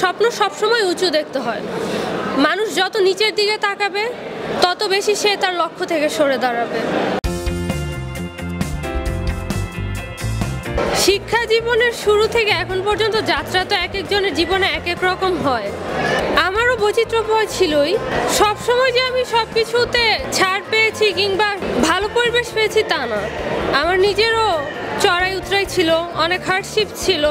স্বপ্ন সবসময় উঁচু দেখতে হয়। মানুষ যত নিচের দিকে তাকাবে তত বেশি সে তার লক্ষ্য থেকে সরে দাঁড়াবে। শিক্ষা জীবনের শুরু থেকে এখন পর্যন্ত যাত্রা তো এক একজনের জীবনে এক এক রকম হয়। আমারও বৈচিত্র্যময় ছিলই। সবসময় যে আমি সব কিছুতে ছাড় পেয়েছি কিংবা ভালো পরিবেশ পেয়েছি তা না। আমার নিজেরও চড়াই উতরাই ছিল, অনেক হার্ডশিপ ছিল।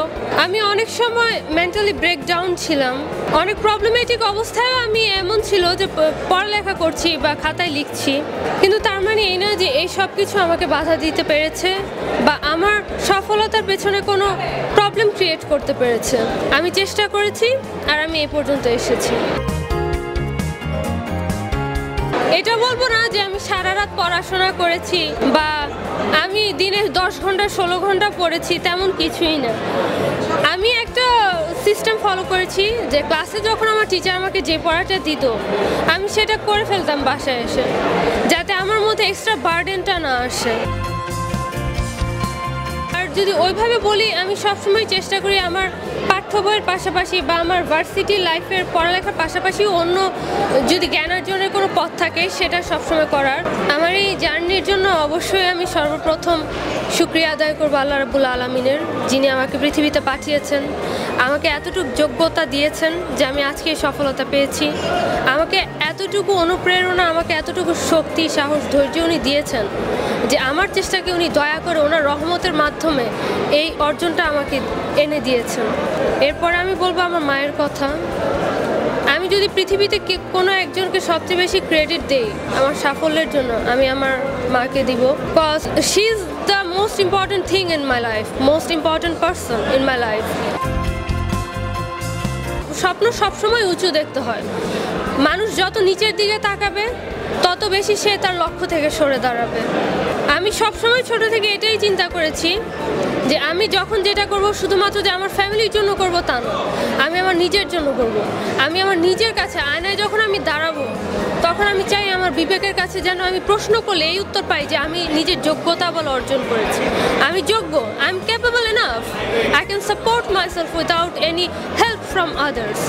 আমি অনেক সময় মেন্টালি ব্রেকডাউন ছিলাম। অনেক প্রবলেমেটিক অবস্থায় আমি এমন ছিল যে পড়ালেখা করছি বা খাতায় লিখছি, কিন্তু তার মানে এই না যে এই সব কিছু আমাকে বাধা দিতে পেরেছে বা আমার সফলতার পেছনে কোনো প্রবলেম ক্রিয়েট করতে পেরেছে। আমি চেষ্টা করেছি আর আমি এই পর্যন্ত এসেছি। এটা বলবো না যে আমি সারা রাত পড়াশোনা করেছি বা আমি দিনে 10 ঘন্টা 16 ঘন্টা পড়েছি, তেমন কিছুই না। আমি একটা সিস্টেম ফলো করেছি যে ক্লাসে যখন আমার টিচার আমাকে যে পড়াটা দিত আমি সেটা করে ফেলতাম বাসায় এসে, যাতে আমার মধ্যে এক্সট্রা বার্ডেনটা না আসে। আর যদি ওইভাবে বলি, আমি সবসময় চেষ্টা করি আমার পাঠ্য বইয়ের পাশাপাশি বা আমার ভার্সিটি লাইফের পড়ালেখার পাশাপাশি অন্য যদি জ্ঞান অর্জনের কোনো পথ থাকে সেটা সবসময় করার। আমার এই জার্নির জন্য অবশ্যই আমি সর্বপ্রথম শুকরিয়া আদায় করবো আল্লাহ রাব্বুল আলামিনের, যিনি আমাকে পৃথিবীতে পাঠিয়েছেন, আমাকে এতটুকু যোগ্যতা দিয়েছেন যে আমি আজকে সফলতা পেয়েছি। আমাকে এতটুকু অনুপ্রেরণা, আমাকে এতটুকু শক্তি, সাহস, ধৈর্য উনি দিয়েছেন যে আমার চেষ্টাকে উনি দয়া করে ওনার রহমতের মাধ্যমে এই অর্জনটা আমাকে এনে দিয়েছেন। এরপর আমি বলবো আমার মায়ের কথা। আমি যদি পৃথিবীতে কোনো একজনকে সবচেয়ে বেশি ক্রেডিট দেই আমার সাফল্যের জন্য, আমি আমার মাকে দিব। Because she is the most important thing in my life, most important person in my life. স্বপ্ন সবসময় উঁচু দেখতে হয়। মানুষ যত নিচের দিকে তাকাবে তত বেশি সে তার লক্ষ্য থেকে সরে দাঁড়াবে। আমি সবসময় ছোট থেকে এটাই চিন্তা করেছি যে আমি যখন যেটা করব শুধুমাত্র যে আমার ফ্যামিলির জন্য করব তা না, আমি আমার নিজের জন্য করব। আমি আমার নিজের কাছে আয়নায় যখন আমি দাঁড়াবো তখন আমি চাই আমার বিবেকের কাছে যেন আমি প্রশ্ন করলে এই উত্তর পাই যে আমি নিজের যোগ্যতা বলে অর্জন করেছি, আমি যোগ্য, I am capable enough, I can support myself without any help from others.